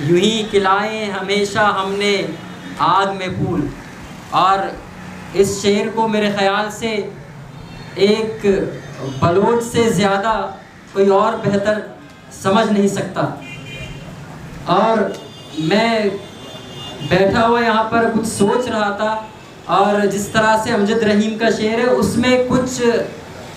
یوں ہی کھلائے ہمیشہ ہم نے آگ میں پھول. اور اس شعر کو میرے خیال سے ایک بلوچ سے زیادہ کوئی اور بہتر سمجھ نہیں سکتا. اور میں بیٹھا ہوا یہاں پر کچھ سوچ رہا تھا، اور جس طرح سے امجد رحیم کا شعر ہے اس میں کچھ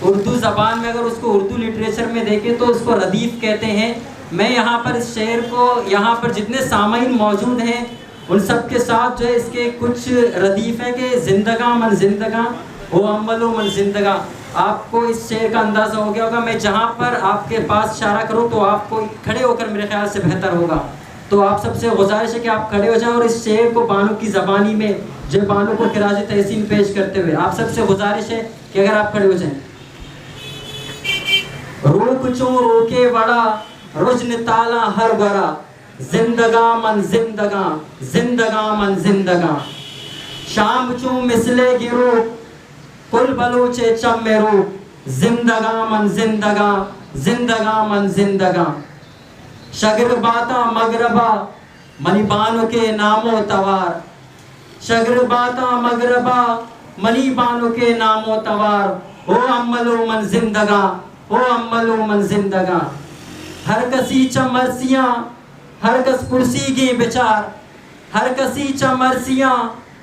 اردو زبان میں، اگر اس کو اردو لٹریچر میں دیکھیں تو اس کو ردیف کہتے ہیں. میں یہاں پر اس شعر کو، یہاں پر جتنے سامعین موجود ہیں ان سب کے ساتھ جو ہے اس کے کچھ ردیف ہیں کہ زندگاں من زندگاں او عملو من زندگاں. آپ کو اس شعر کا اندازہ ہو گیا ہوگا. میں جہاں پر آپ کے پاس اشارہ کروں تو آپ کو کھڑے ہو کر میرے خیال سے بہتر ہوگا. تو آپ سب سے گزارش ہے کہ آپ کھڑے ہو جائیں اور اس شعر کو بانو کی زبانی میں جو بانو کو خراج تحسین پیش کرتے ہوئے آپ سب سے گزارش ہے کہ اگر آپ کھڑے ہو جائیں. روک چوں روکے وڑا رجن تالا ہر برا زندگاں من زندگاں زندگاں من زندگاں. شام چوں مسلے گرو کل بلوچے چم میں رو زندگاں من زندگاں زندگاں من زندگاں. شگر باتا مغربا منی بانو کے نام و توار شگر باتا مغربا منی بانو کے نام و توار او عملو من زندگاں او عملو من زندگاں. ہر کسی چمرسیاں ہر کس پرسی گی بچار ہر کسی چمرسیاں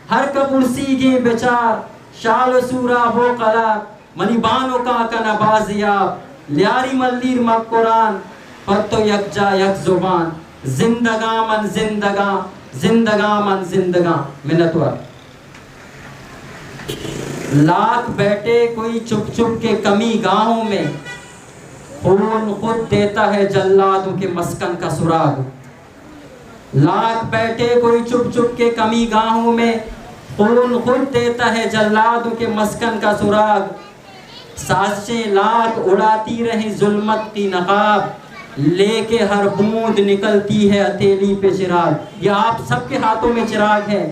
ہر کپرسی گی بچار. شال سورا ہو قلار منی بانو کا نبازیاب لیاری ملیر مقران پر تو یک جا یک زبان زندگاں من زندگاں زندگاں من زندگاں. منتوار. لاکھ بیٹھے کوئی چپ چپ کے کمی گاہوں میں خون خود دیتا ہے جلادوں کے مسکن کا سراغ. لاکھ بیٹھے کوئی چپ چپ کے کمی گاہوں میں خون خود دیتا ہے جلادوں کے مسکن کا سراغ. سازشیں لاکھ اڑاتی رہیں ظلمت کی نقاب لے کے ہر بوند نکلتی ہے ہتھیلی پہ چراغ. یہ آپ سب کے ہاتھوں میں چراغ ہے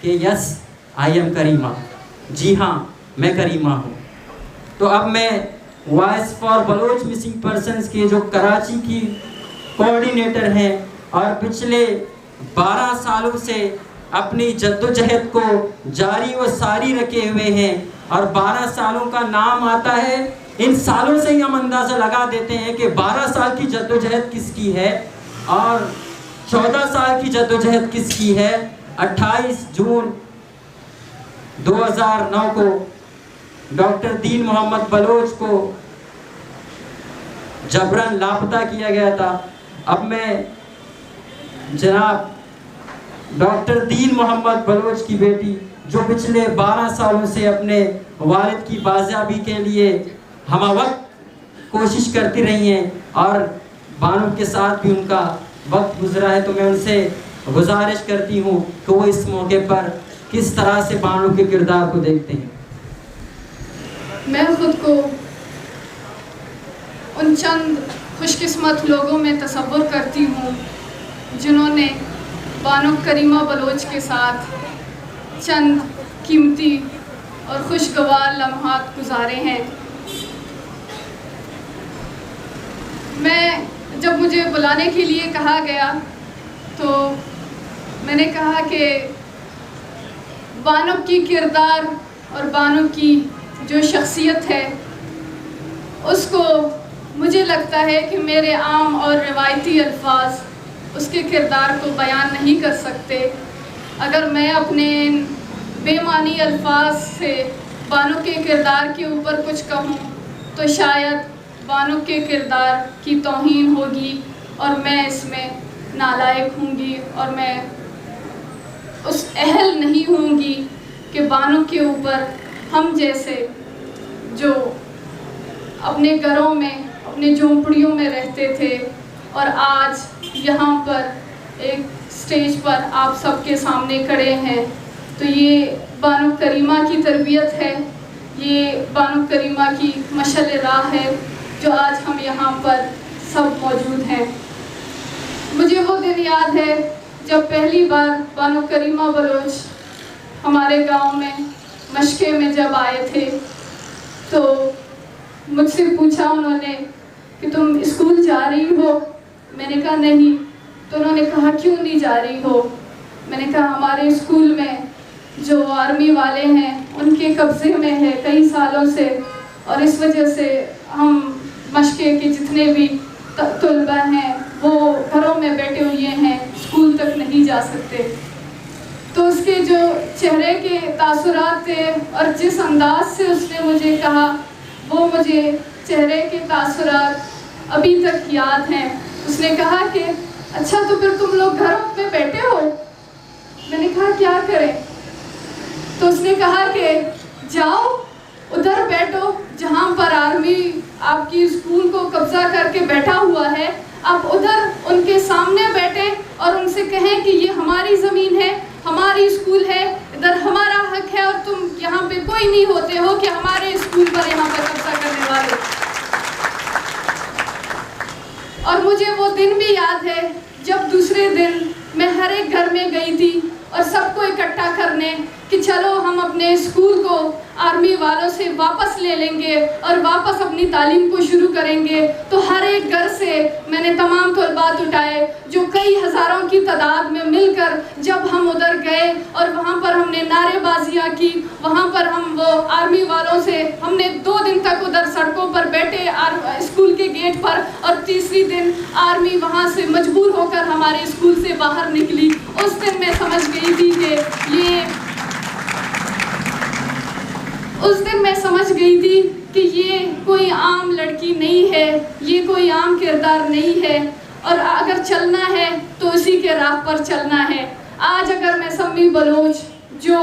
کہ یس آئی ایم کریمہ. جی ہاں میں کریمہ ہوں. تو اب میں voice for Baloch missing persons کے جو کراچی کی کوارڈینیٹر ہیں اور پچھلے 12 سالوں سے اپنی جدوجہد کو جاری و ساری رکھے ہوئے ہیں، اور 12 سالوں کا نام آتا ہے ان سالوں سے ہی ہم اندازہ لگا دیتے ہیں کہ 12 سال کی جدوجہد کس کی ہے اور 14 سال کی جدوجہد کس کی ہے. 28 جون 2009 کو ڈاکٹر دین محمد بلوچ کو جبراً لاپتہ کیا گیا تھا. اب میں جناب ڈاکٹر دین محمد بلوچ کی بیٹی جو پچھلے 12 سالوں سے اپنے والد کی بازیابی کے لیے ہمہ وقت کوشش کرتی رہی ہیں اور بانو کے ساتھ بھی ان کا وقت گزرا ہے، تو میں ان سے گزارش کرتی ہوں کہ وہ اس موقع پر کس طرح سے بانو کے کردار کو دیکھتے ہیں. میں خود کو ان چند خوش قسمت لوگوں میں تصور کرتی ہوں جنہوں نے بانو کریمہ بلوچ کے ساتھ چند قیمتی اور خوشگوار لمحات گزارے ہیں. میں جب مجھے بلانے کے لیے کہا گیا تو میں نے کہا کہ بانو کی کردار اور بانو کی جو شخصیت ہے اس کو مجھے لگتا ہے کہ میرے عام اور روایتی الفاظ اس کے کردار کو بیان نہیں کر سکتے. اگر میں اپنے بے معنی الفاظ سے بانو کے کردار کے اوپر کچھ کہوں تو شاید بانو کے کردار کی توہین ہوگی اور میں اس میں نالائق ہوں گی اور میں اس اہل نہیں ہوں گی کہ بانو کے اوپر ہم جیسے جو اپنے گھروں میں اپنے جھونپڑیوں میں رہتے تھے اور آج یہاں پر ایک سٹیج پر آپ سب کے سامنے کھڑے ہیں، تو یہ بانو کریمہ کی تربیت ہے، یہ بانو کریمہ کی مشعل راہ ہے جو آج ہم یہاں پر سب موجود ہیں. مجھے وہ دن یاد ہے جب پہلی بار بانو کریمہ بلوچ ہمارے گاؤں میں مشقے میں جب آئے تھے تو مجھ سے پوچھا انہوں نے کہ تم اسکول جا رہی ہو؟ میں نے کہا نہیں، تو انہوں نے کہا کیوں نہیں جا رہی ہو؟ میں نے کہا ہمارے اسکول میں جو آرمی والے ہیں ان کے قبضے میں ہے کئی سالوں سے، اور اس وجہ سے ہم مشقے کے جتنے بھی طلبہ ہیں وہ گھروں میں بیٹھے ہوئے ہیں، اسکول تک نہیں جا سکتے۔ تو اس کے جو چہرے کے تاثرات تھے اور جس انداز سے اس نے مجھے کہا، وہ مجھے چہرے کے تاثرات ابھی تک یاد ہیں۔ اس نے کہا کہ اچھا تو پھر تم لوگ گھروں میں بیٹھے ہو؟ میں نے کہا کیا کریں؟ تو اس نے کہا کہ جاؤ ادھر بیٹھو جہاں پر آرمی آپ کی اسکول کو قبضہ کر کے بیٹھا ہوا ہے، آپ ادھر ان کے سامنے بیٹھیں اور ان سے کہیں کہ یہ ہماری زمین ہے، ہماری اسکول ہے، ادھر ہمارا حق ہے، اور تم یہاں پہ کوئی نہیں ہوتے ہو کہ ہمارے اسکول پر یہاں پہ قبضہ کرنے والے۔ اور مجھے وہ دن بھی یاد ہے جب دوسرے دن میں ہر ایک گھر میں گئی تھی اور سب کو اکٹھا کرنے کہ چلو ہم اپنے اسکول کو آرمی والوں سے واپس لے لیں گے اور واپس اپنی تعلیم کو شروع کریں گے۔ تو ہر ایک گھر سے میں نے تمام طلبات اٹھائے جو کئی ہزاروں کی تعداد میں مل کر جب ہم ادھر گئے اور وہاں پر ہم نے نعرے بازیاں کی، وہاں پر ہم وہ آرمی والوں سے ہم نے 2 دن تک ادھر سڑکوں پر بیٹھے اسکول کے گیٹ پر، اور تیسری دن آرمی وہاں سے مجبور ہو کر ہمارے اسکول سے باہر نکلی۔ اس دن میں سمجھ گئی تھی کہ یہ کوئی عام لڑکی نہیں ہے، یہ کوئی عام کردار نہیں ہے، اور اگر چلنا ہے تو اسی کے راہ پر چلنا ہے۔ آج اگر میں سمی بلوچ جو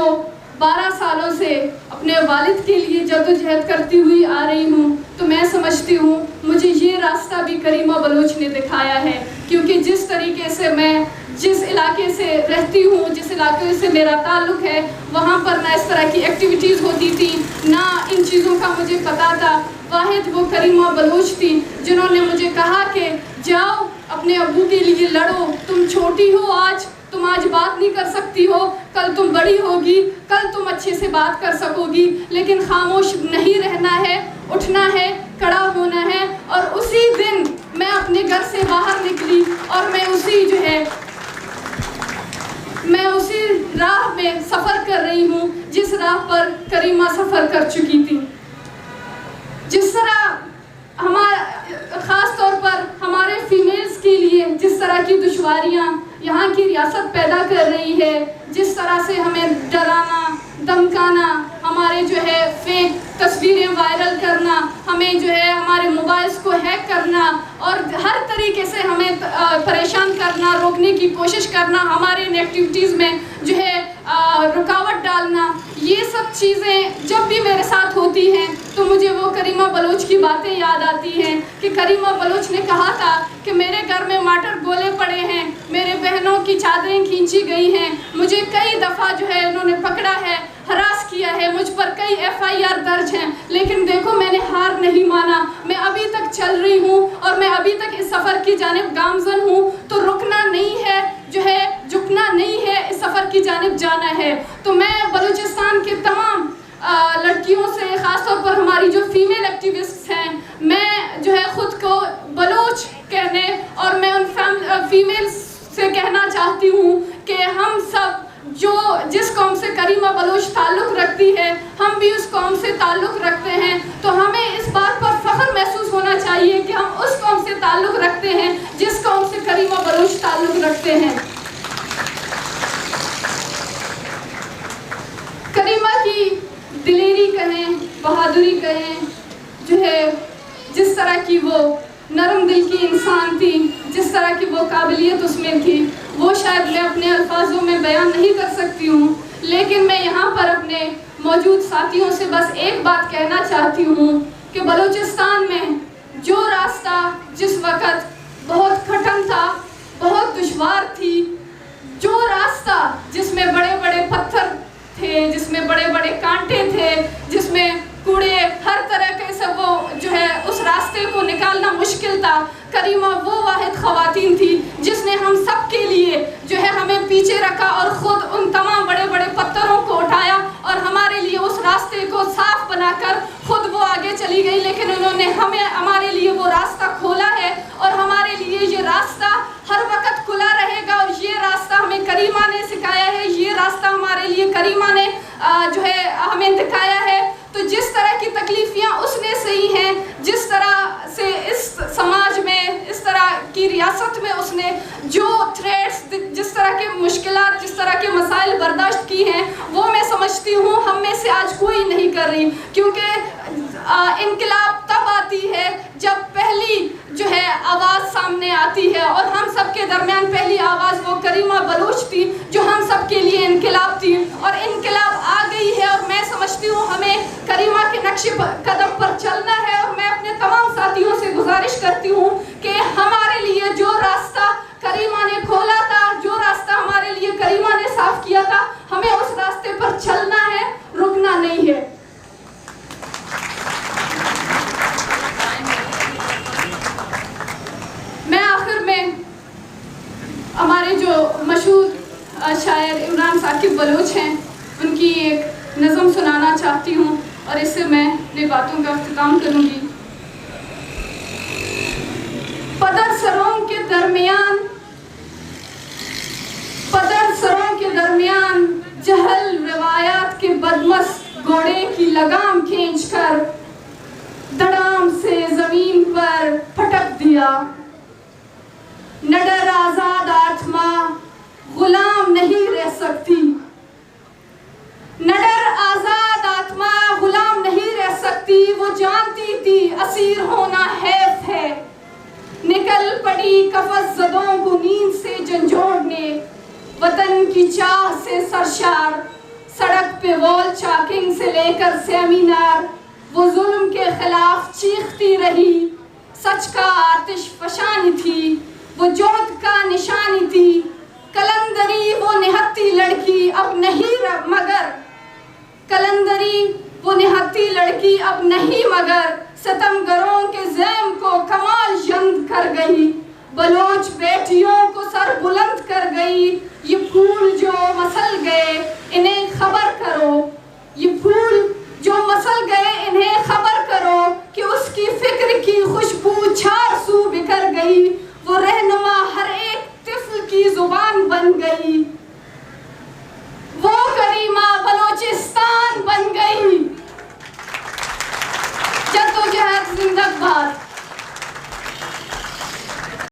12 سالوں سے اپنے والد کے لیے جدوجہد کرتی ہوئی آ رہی ہوں، تو میں سمجھتی ہوں مجھے یہ راستہ بھی کریمہ بلوچ نے دکھایا ہے، کیونکہ جس طریقے سے میں جس علاقے سے رہتی ہوں، جس علاقے سے میرا تعلق ہے، وہاں پر نہ اس طرح کی ایکٹیویٹیز ہوتی تھی، نہ ان چیزوں کا مجھے پتا تھا۔ واحد وہ کریمہ بلوچ تھی جنہوں نے مجھے کہا کہ جاؤ اپنے ابو کے لیے لڑو، تم چھوٹی ہو، تم آج بات نہیں کر سکتی ہو، کل تم بڑی ہوگی، کل تم اچھے سے بات کر سکو گی، لیکن خاموش نہیں رہنا ہے، اٹھنا ہے، کھڑا ہونا ہے۔ اور اسی دن میں اپنے گھر سے باہر نکلی اور میں اسی راہ میں سفر کر رہی ہوں جس راہ پر کریمہ سفر کر چکی تھی۔ جس طرح خاص طور پر ہمارے فیمیلز کے لیے جس طرح کی دشواریاں یہاں کی ریاست پیدا کر رہی ہے، جس طرح سے ہمیں ڈرانا، دھمکانا، ہمارے فیک تصویریں وائرل کرنا، ہمیں ہمارے موبائلز کو ہیک کرنا اور ہر طریقے سے ہمیں پریشان کرنا، روکنے کی کوشش کرنا، ہمارے ان ایکٹیویٹیز میں رکاوٹ ڈالنا، یہ سب چیزیں جب بھی میرے ساتھ ہوتی ہیں تو مجھے وہ کریمہ بلوچ کی باتیں یاد آتی ہیں کہ کریمہ بلوچ نے کہا تھا کہ میرے گھر میں واٹر گولے پڑے ہیں، میرے بہنوں کی چادریں کھینچی گئی ہیں، مجھے کئی دفعہ انہوں نے پکڑا ہے، ہراس کیا ہے، مجھ پر کئی FIR درج ہیں، لیکن دیکھو میں نے ہار نہیں مانا، میں ابھی تک چل رہی ہوں اور میں ابھی تک اس سفر کی جانب گامزن ہوں، تو رکنا نہیں ہے، جھکنا نہیں ہے، اس سفر کی جانب جانا ہے۔ تو میں بلوچستان کے تمام لڑکیوں سے، خاص طور پر ہماری جو فیمیل ایکٹیوسٹس ہیں، میں خود کو بلوچ کہنے اور میں ان فیمیل سے کہنا چاہتی ہوں کہ ہم سب جس قوم سے کریمہ بلوچ تعلق رکھتی ہے، ہم بھی اس قوم سے تعلق رکھتے ہیں، تو ہمیں اس بات پر فخر محسوس ہونا چاہیے کہ ہم اس قوم سے تعلق رکھتے ہیں جس قوم سے کریمہ بلوچ تعلق رکھتے ہیں۔ کریمہ کی دلیری کہیں، بہادری کہیں، جس طرح کی وہ نرم دل کی انسان تھی، جس طرح کی وہ قابلیت اس میں تھی، وہ شاید میں اپنے الفاظوں میں بیان نہیں کر سکتی ہوں، لیکن میں یہاں پر اپنے موجود ساتھیوں سے بس ایک بات کہنا چاہتی ہوں کہ بلوچستان میں جو راستہ جس وقت بہت کٹھن تھا، بہت دشوار تھی، جو راستہ جس میں بڑے بڑے پتھر تھے، جس میں بڑے بڑے کانٹے تھے، جس میں کوڑے ہر طرح کے سے وہ اس راستے کو نکالنا مشکل تھا، کریمہ وہ واحد خواتین تھی جس نے ہم سب کے لیے ہمیں پیچھے رکھا اور خود ان تمام بڑے بڑے پتھروں کو اٹھایا اور ہمارے لیے اس راستے کو صاف بنا کر خود وہ آگے چلی گئی، لیکن انہوں نے ہمارے لیے وہ راستہ کھولا ہے اور ہمارے لیے یہ راستہ ہر وقت کھلا رہے طرح کے مسائل برداشت کی ہیں وہ میں سمجھتی ہوں ہم میں سے آج کوئی نہیں کر رہی، کیونکہ انقلاب تب آتی ہے جب پہلی جو ہے آواز سامنے آتی ہے، اور ہم سب کے درمیان پہلی آواز وہ کریمہ بلوچ تھی جو ہم سب کے لیے انقلاب تھی، اور انقلاب آ گئی ہے اور میں سمجھتی ہوں ہمیں کریمہ کے نقش قدم پر چلنا ہے، اور میں اپنے تمام ساتھیوں سے گزارش کرتی ہوں کہ ہمارے لیے جو راستہ کریمہ نے کھولا تھا، جو راستہ ہمارے لیے کریمہ نے صاف کیا تھا، ہمیں اس راستے پر چلنا ہے، رکنا نہیں ہے۔ میں آخر میں ہمارے جو مشہور شاعر عمران ثاقب بلوچ ہیں ان کی ایک نظم سنانا چاہتی ہوں، اور اس سے میں اپنی باتوں کا اختتام کروں گی۔ پدر سروں کے درمیان جہل روایات کے بدمست گھوڑے کی لگام کھینچ کر دڑام سے زمین پر پھٹک دیا۔ نڈر آزاد آتما غلام نہیں رہ سکتی، نڈر آزاد آتما غلام نہیں رہ سکتی، وہ جانتی تھی اسیر ہونا حیف ہے، نکل پڑی قفس زدوں کو نیند سے جھنجھوڑنے، وطن کی چاہ سے سرشار، سڑک پہ وال چاکنگ سے لے کر سیمینار، وہ ظلم کے خلاف چیختی رہی، سچ کا آتش فشانی تھی، وہ جوت کا نشانی تھی، کلندری وہ نہتی لڑکی اب نہیں مگر، کلندری وہ نہتی لڑکی اب نہیں مگر، ستمگروں